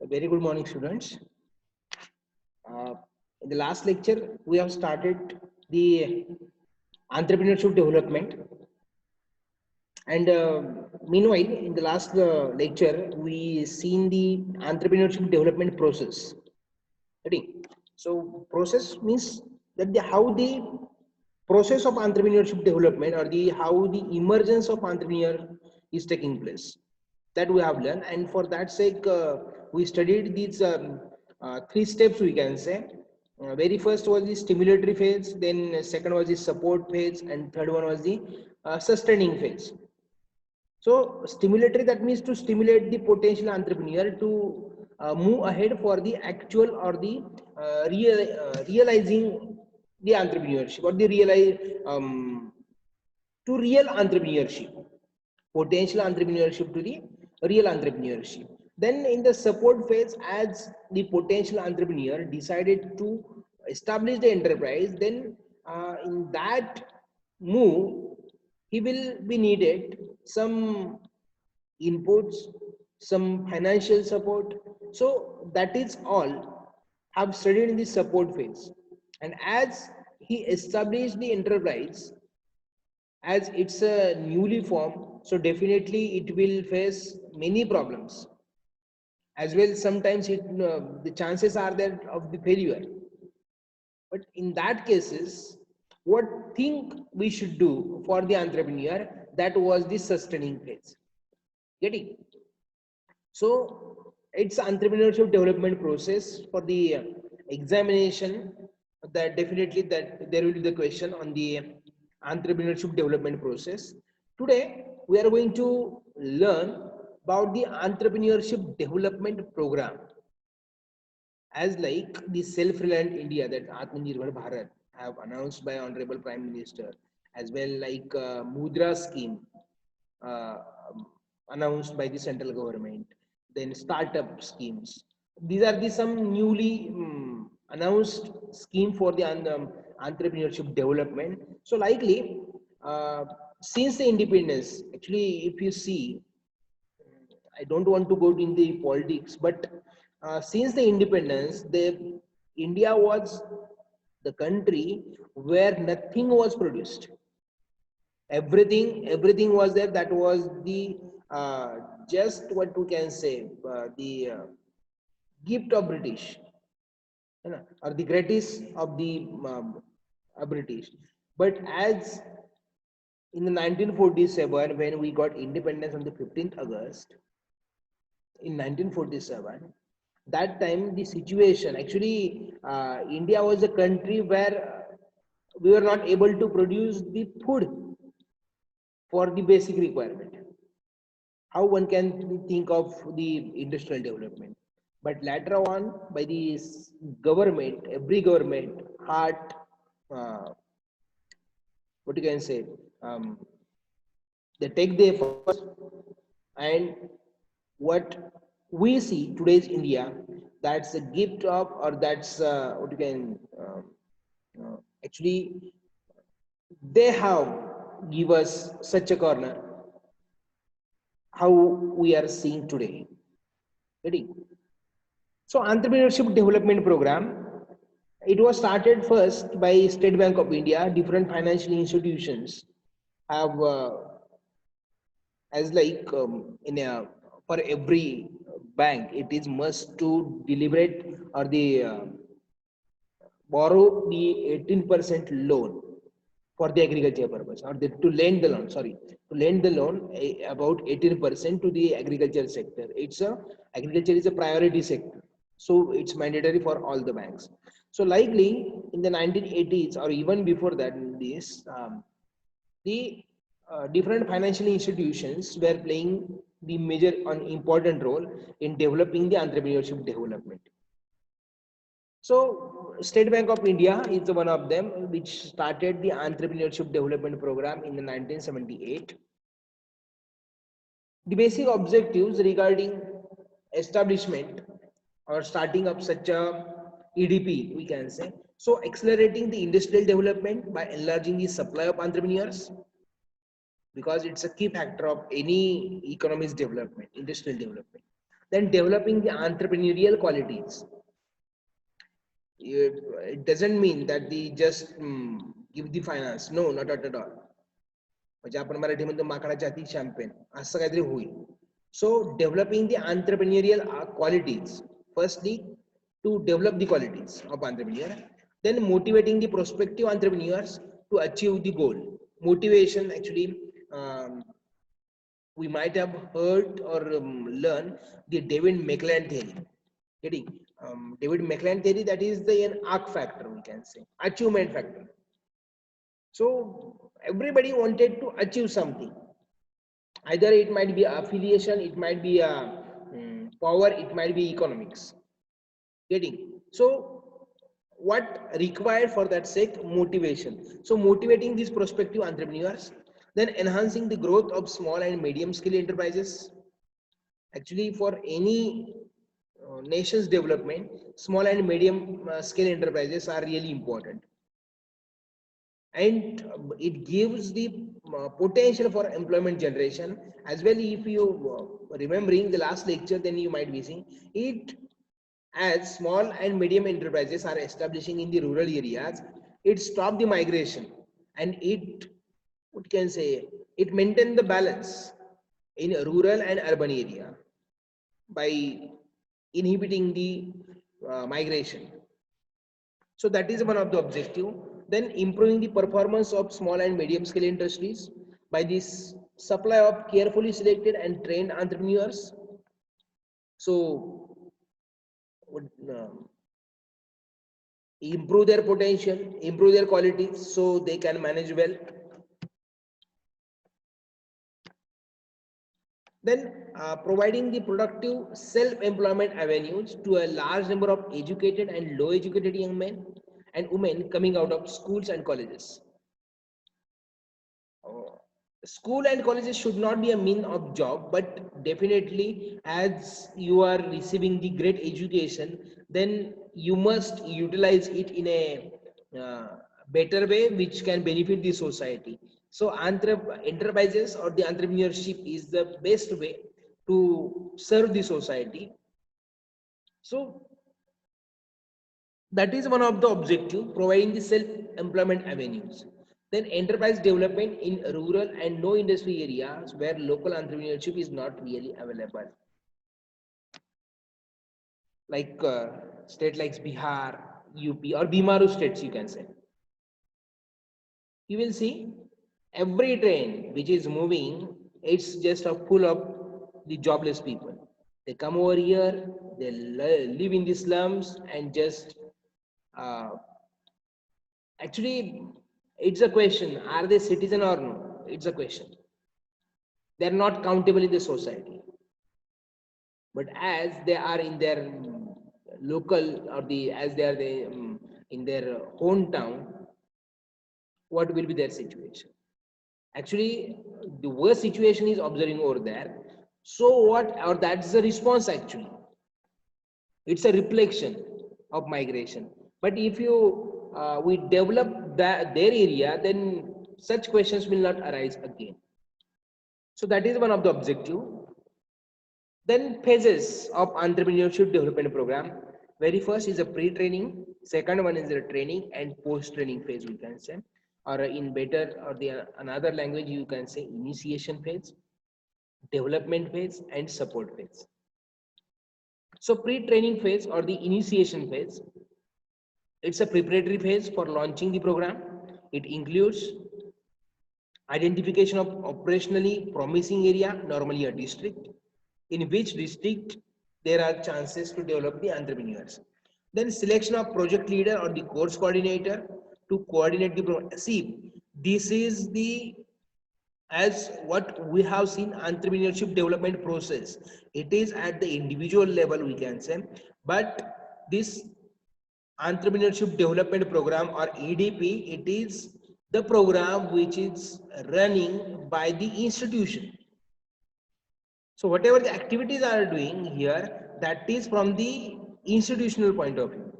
A very good morning, students. Uh, in the last lecture, we have started the entrepreneurship development, and meanwhile, in the last lecture, we seen the entrepreneurship development process. Ready? So, process means that how the process of entrepreneurship development or the how the emergence of entrepreneur is taking place. That we have learned, and for that sake we studied these three steps, we can say. Very first was the stimulatory phase, then second was the support phase, and third one was the sustaining phase. So stimulatory, that means to stimulate the potential entrepreneur to move ahead for the actual or the realizing the entrepreneurship or the realize to real entrepreneurship, potential entrepreneurship to the real entrepreneurship. Then in the support phase, as the potential entrepreneur decided to establish the enterprise, then in that move, he will be needed some inputs, some financial support. So that is all have studied in the support phase. And as he established the enterprise, as it's a newly formed, so definitely it will face many problems as well. Sometimes the chances are there of the failure, but in that cases, what thing we should do for the entrepreneur, that was the sustaining phase. Getting? So it's entrepreneurship development process. For the examination, that definitely that there will be the question on the entrepreneurship development process. Today we are going to learn about the entrepreneurship development program, as like the self-reliant India, that Atmanirbhar Bharat have announced by Honorable Prime Minister, as well like Mudra scheme uh, announced by the central government, then startup schemes. These are the some newly announced scheme for the entrepreneurship development. So likely, uh, since the independence, actually, if you see, I don't want to go in the politics, but since the independence, the India was the country where nothing was produced. Everything was there. That was the uh, just what we can say, the gift of British, you know, or the greatest of the British. But as in the 1947, when we got independence on the 15th August in 1947, that time the situation, actually India was a country where we were not able to produce the food for the basic requirement. How one can think of the industrial development? But later on, by the government, every government had what you can say, um, they take the efforts, and what we see today's India, that's a gift of, or that's what you can actually they have give us such a corner how we are seeing today. Ready? So entrepreneurship development program, it was started first by State Bank of India. Different financial institutions have as like in a, for every bank, it is must to deliberate or the borrow the 18% loan for the agriculture purpose, or the, to lend the loan, sorry, to lend the loan about 18% to the agriculture sector. It's a agriculture is a priority sector, so it's mandatory for all the banks. So likely in the 1980s or even before that, this the different financial institutions were playing the major and important role in developing the entrepreneurship development. So State Bank of India is one of them, which started the entrepreneurship development program in the 1978. The basic objectives regarding establishment or starting up such a EDP, we can say. So accelerating the industrial development by enlarging the supply of entrepreneurs, because it's a key factor of any economy's development, industrial development. Then developing the entrepreneurial qualities. It doesn't mean that they just give the finance. No, not at all. म्हणजे आपण मराठीमध्ये माकडाच्या हाती champagne असं काहीतरी होईल. So developing the entrepreneurial qualities. Firstly, to develop the qualities of entrepreneur. Then motivating the prospective entrepreneurs to achieve the goal. Motivation actually, we might have heard or learned the David McLean theory. Getting David McLean theory, that is the an arc factor, we can say, achievement factor. So everybody wanted to achieve something. Either it might be affiliation, it might be power, it might be economics. Getting so what required for that sake? Motivation. So motivating these prospective entrepreneurs, then enhancing the growth of small and medium scale enterprises. Actually, for any nation's development, small and medium scale enterprises are really important, and it gives the potential for employment generation as well. If you remembering the last lecture, then you might be seeing it, as small and medium enterprises are establishing in the rural areas, it stop the migration, and it, what can say, it maintain the balance in rural and urban area by inhibiting the migration. So that is one of the objective. Then improving the performance of small and medium scale industries by this supply of carefully selected and trained entrepreneurs. So improve their potential, improve their qualities so they can manage well. Then providing the productive self-employment avenues to a large number of educated and low educated young men and women coming out of schools and colleges. School and colleges should not be a mean of job, but definitely as you are receiving the great education, then you must utilize it in a better way which can benefit the society. So enterprises or the entrepreneurship is the best way to serve the society. So that is one of the objective, providing the self-employment avenues. Then enterprise development in rural and no industry areas where local entrepreneurship is not really available. Like state like Bihar, UP or Bimaru states, you can say. You will see every train which is moving, it's just a full of the jobless people. They come over here, they live in the slums and just actually it's a question, are they citizen or no? It's a question. They're not countable in the society. But as they are in their local or as they are in their hometown, what will be their situation? Actually, the worst situation is observing over there. So what, or that's the response actually. It's a reflection of migration. But if you we develop their area, then such questions will not arise again. So that is one of the objective. Then phases of entrepreneurship development program. Very first is a pre-training. Second one is a training and post-training phase, we can say, or in better or the another language you can say initiation phase, development phase, and support phase. So pre-training phase or the initiation phase, it's a preparatory phase for launching the program. It includes identification of operationally promising area, normally a district, in which district there are chances to develop the entrepreneurs. Then selection of project leader or the course coordinator to coordinate the program. See, this is the, as what we have seen entrepreneurship development process. It is at the individual level, we can say, but this entrepreneurship development program or EDP, it is the program which is running by the institution. So whatever the activities are doing here, that is from the institutional point of view.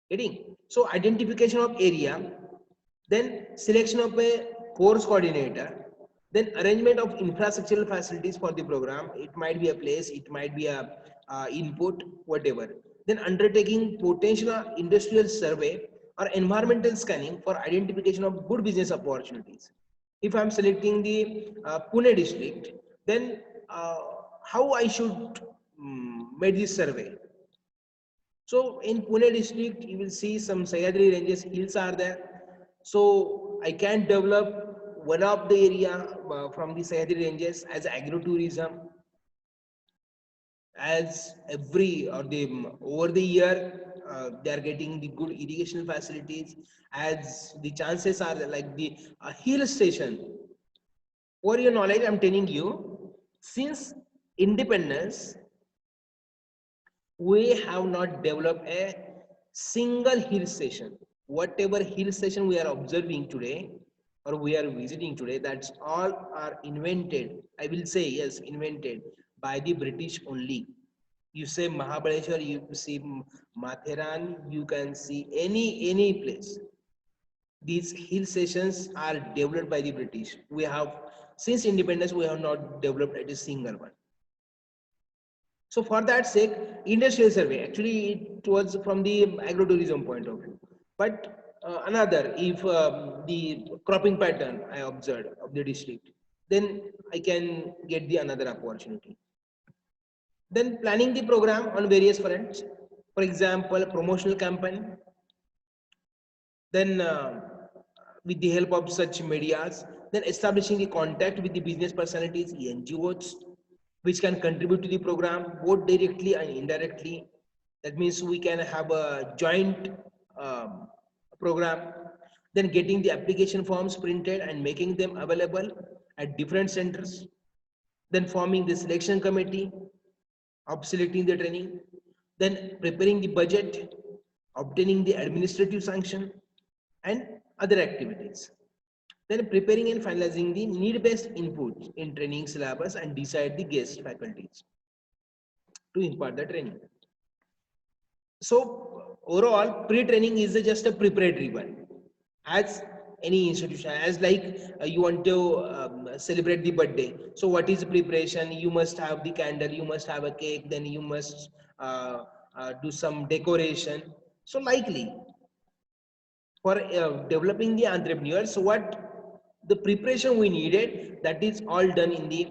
Getting? So identification of area, then selection of a course coordinator, then arrangement of infrastructural facilities for the program. It might be a place, it might be a input, whatever. Then undertaking potential industrial survey or environmental scanning for identification of good business opportunities. If I'm selecting the Pune district, then how I should make this survey. So in Pune district, you will see some Sahyadri ranges, hills are there. So I can develop one of the area from the Sahyadri ranges as agro-tourism, as every or the over the year they are getting the good irrigation facilities, as the chances are like the hill station. For your knowledge, I'm telling you, since independence, we have not developed a single hill station. Whatever hill station we are observing today or we are visiting today, that's all are invented. I will say yes, invented by the British only. You say Mahabaleshwar, you see Matheran, you can see any place. These hill stations are developed by the British. We have since independence we have not developed a single one. So for that sake, industrial survey, actually it was from the agro-tourism point of view. But another, if the cropping pattern I observed of the district, then I can get the another opportunity. Then planning the program on various fronts, for example, promotional campaign. Then with the help of such medias, then establishing the contact with the business personalities, NGOs, which can contribute to the program both directly and indirectly. That means we can have a joint program. Then getting the application forms printed and making them available at different centers. Then forming the selection committee of selecting the training. Then preparing the budget, obtaining the administrative sanction, and other activities. Then preparing and finalizing the need-based inputs in training syllabus and decide the guest faculties to impart the training. So overall, pre-training is just a preparatory one. As any institution, as like you want to celebrate the birthday. So what is preparation? You must have the candle, you must have a cake, then you must do some decoration. So likely for developing the entrepreneurs, so what the preparation we needed, that is all done in the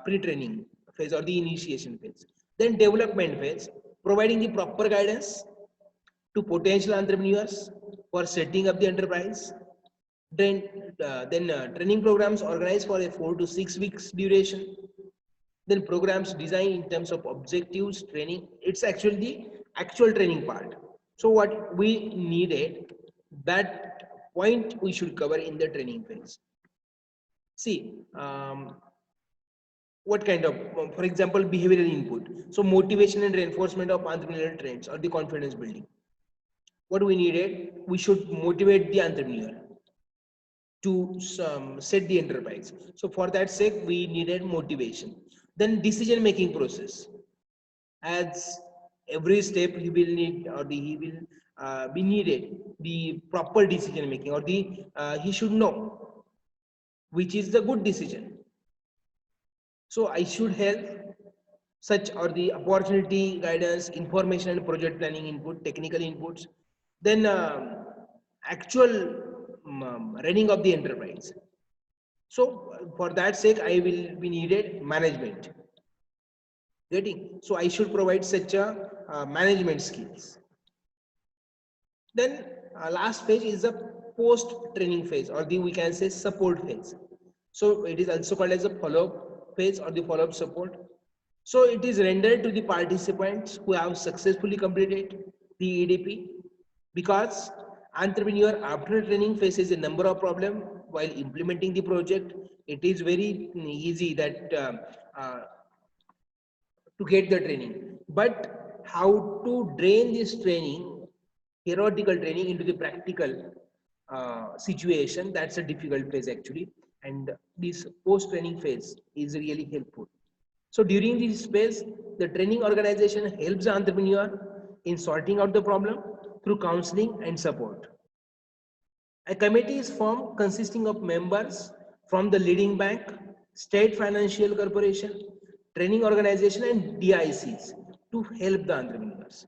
pre-training phase or the initiation phase. Then development phase, providing the proper guidance to potential entrepreneurs for setting up the enterprise. Then training programs organized for a 4 to 6 weeks duration. Then programs designed in terms of objectives, training. It's actually the actual training part. So what we needed, that point we should cover in the training phase. See, what kind of, for example, behavioral input. So motivation and reinforcement of entrepreneurial trends or the confidence building. What we needed, we should motivate the entrepreneur to set the enterprise. So for that sake, we needed motivation. Then decision-making process. As every step he will need or he will be needed the proper decision-making or the he should know which is the good decision. So I should help such or the opportunity guidance, information and project planning input, technical inputs. Then actual running of the enterprise. So for that sake, I will be needed management. Getting, so I should provide such a management skills. Then last phase is the post training phase or the we can say support phase. So it is also called as a follow-up phase or the follow-up support. So it is rendered to the participants who have successfully completed the EDP, because entrepreneur after training faces a number of problems while implementing the project. It is very easy that to get the training, but how to drain this training, theoretical training, into the practical situation, that's a difficult phase actually, and this post training phase is really helpful. So during this phase, the training organization helps the entrepreneur in sorting out the problem through counseling and support. A committee is formed consisting of members from the leading bank, state financial corporation, training organization and DICs to help the entrepreneurs.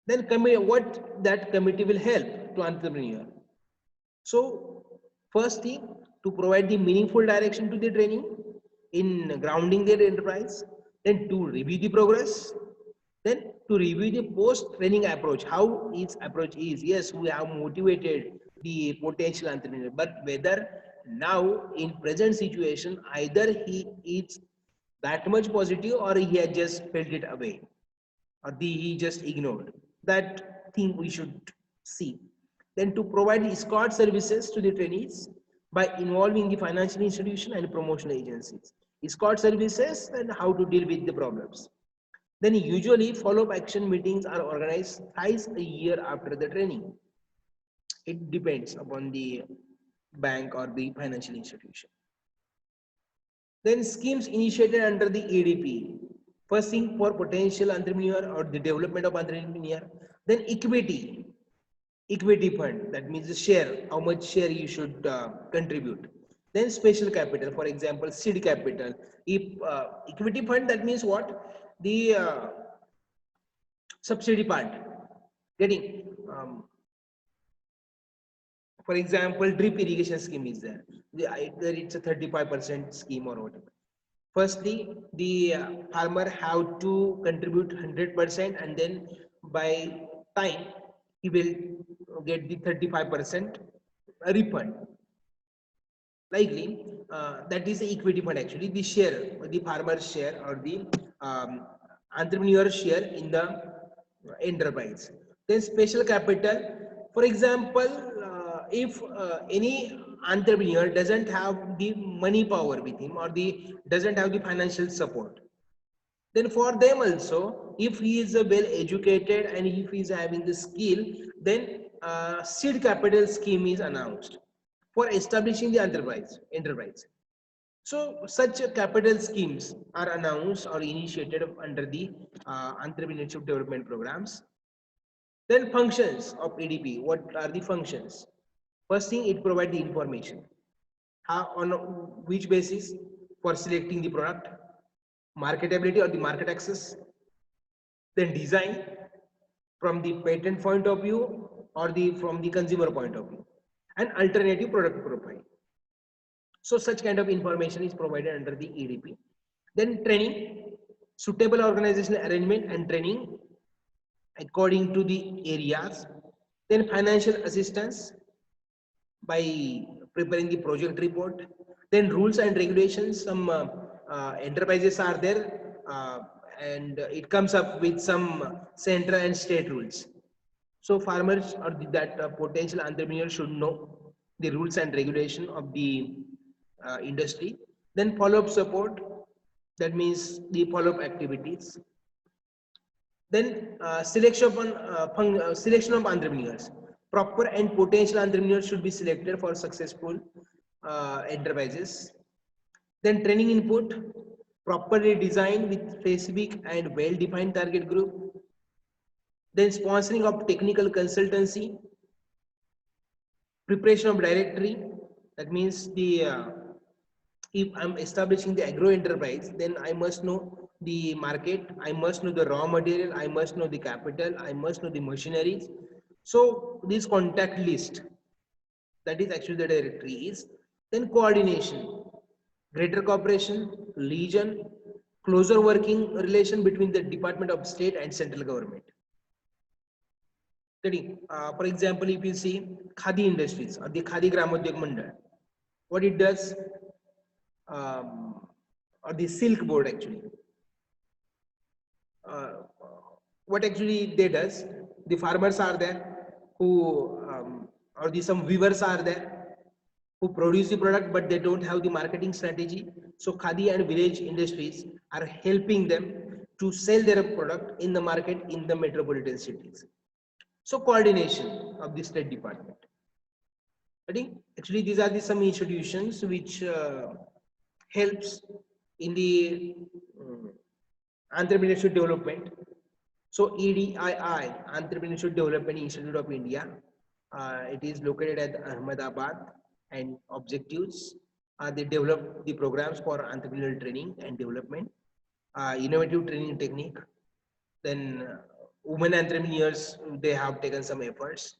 Then what that committee will help to entrepreneur. So first thing, to provide the meaningful direction to the training in grounding their enterprise, then to review the progress, then to review the post-training approach, how its approach is. Yes, we have motivated the potential entrepreneur, but whether now in present situation, either he is that much positive or he had just felt it away or he just ignored. That thing we should see. Then to provide escort services to the trainees by involving the financial institution and promotional agencies. Escort services and how to deal with the problems. Then usually follow-up action meetings are organized thrice a year after the training. It depends upon the bank or the financial institution. Then schemes initiated under the EDP. First thing for potential entrepreneur or the development of entrepreneur. Then equity fund, that means the share, how much share you should contribute. Then special capital, for example, seed capital. If equity fund, that means what? The subsidy part. Getting, for example, drip irrigation scheme is there. Either it's a 35% scheme or whatever. Firstly, the farmer have to contribute 100%, and then by time he will get the 35% refund. Likely, that is the equity fund actually, the share, the farmer's share or the entrepreneur's share in the enterprise. Then special capital, for example, if any entrepreneur doesn't have the money power with him or the doesn't have the financial support, then for them also, if he is well educated and if he is having the skill, then seed capital scheme is announced for establishing the enterprise. So such capital schemes are announced or initiated under the entrepreneurship development programs. Then functions of EDP. What are the functions? First thing, it provides the information. How, on which basis? For selecting the product, marketability or the market access, then design from the patent point of view or the from the consumer point of view, and alternative product profile. So such kind of information is provided under the EDP. Then training, suitable organizational arrangement and training according to the areas. Then financial assistance by preparing the project report. Then rules and regulations. Some enterprises are there, and it comes up with some central and state rules. So farmers or that potential entrepreneur should know the rules and regulation of the industry. Then follow-up support, that means the follow-up activities. Then selection of entrepreneurs. Proper and potential entrepreneurs should be selected for successful enterprises. Then training input, properly designed with specific and well-defined target group. Then sponsoring of technical consultancy, preparation of directory, that means the if I'm establishing the agro enterprise, then I must know the market, I must know the raw material, I must know the capital, I must know the machineries. So this contact list, that is actually the directory is. Then coordination, greater cooperation, legion, closer working relation between the Department of State and central government. For example, if you see Khadi Industries or the Khadi Gramodyog Mandal, what it does, or the Silk Board actually, what actually they does, the farmers are there who, or the some weavers are there who produce the product, but they don't have the marketing strategy. So Khadi and Village Industries are helping them to sell their product in the market in the metropolitan cities. So coordination of the State Department. I think actually these are the some institutions which helps in the entrepreneurship development. So EDII, Entrepreneurship Development Institute of India, it is located at Ahmedabad, and objectives. They develop the programs for entrepreneurial training and development, innovative training technique. Then women entrepreneurs, they have taken some efforts.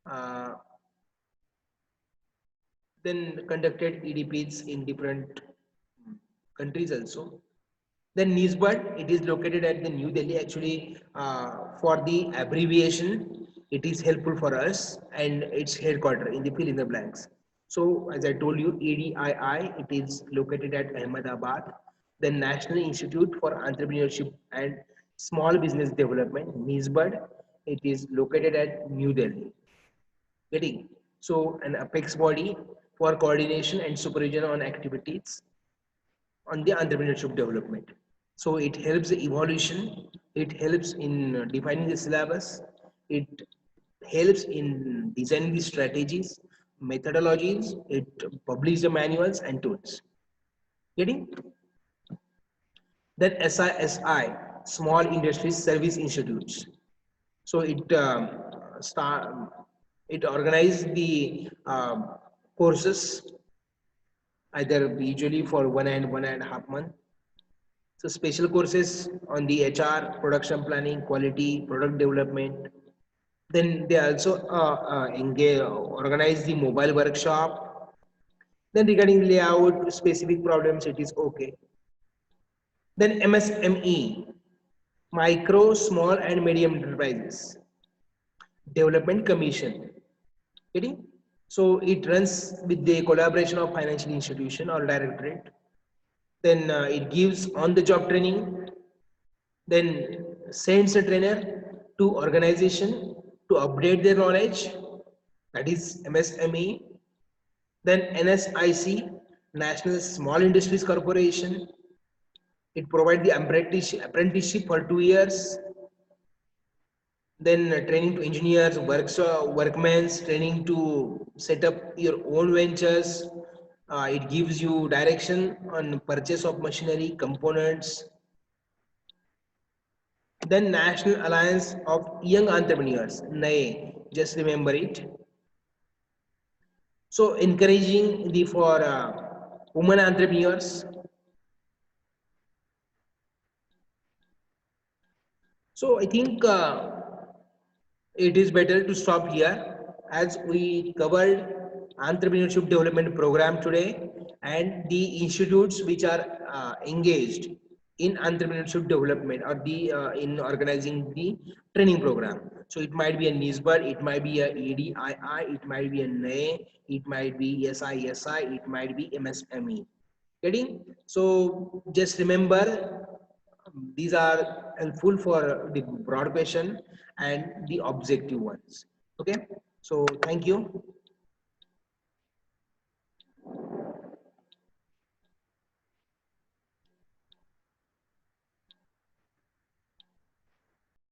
Uh, then conducted EDPs in different countries also. Then NISBUD, it is located at the New Delhi. Actually, for the abbreviation, it is helpful for us, and its headquarter in the fill in the blanks. So, as I told you, ADII, it is located at Ahmedabad. The National Institute for Entrepreneurship and Small Business Development, NISBUD, it is located at New Delhi. Getting so an apex body for coordination and supervision on activities on the entrepreneurship development. So it helps the evolution, it helps in defining the syllabus, it helps in designing the strategies, methodologies, it publishes the manuals and tools. Getting? Then SISI, Small Industries Service Institutes. So it organizes the courses either usually for 1 and 1.5 months. So special courses on the HR, production planning, quality, product development. Then they also organize the mobile workshop. Then regarding layout, specific problems, it is okay. Then MSME, Micro, Small and Medium Enterprises Development Commission. Getting? So it runs with the collaboration of financial institution or directorate. Then it gives on-the-job training. Then sends a trainer to organization to update their knowledge. That is MSME. Then NSIC, National Small Industries Corporation. It provides the apprenticeship for 2 years. Then training to engineers, workmen, training to set up your own ventures. It gives you direction on purchase of machinery, components. Then National Alliance of Young Entrepreneurs, NAE, just remember it. So encouraging the for women entrepreneurs. So I think it is better to stop here as we covered entrepreneurship development program today and the institutes which are engaged in entrepreneurship development or the in organizing the training program. So it might be a NISBUD, it might be a ADII, it might be a NAE, it might be SISI, it might be MSME. Getting? So just remember these are helpful for the broad question and the objective ones. Okay, so thank you.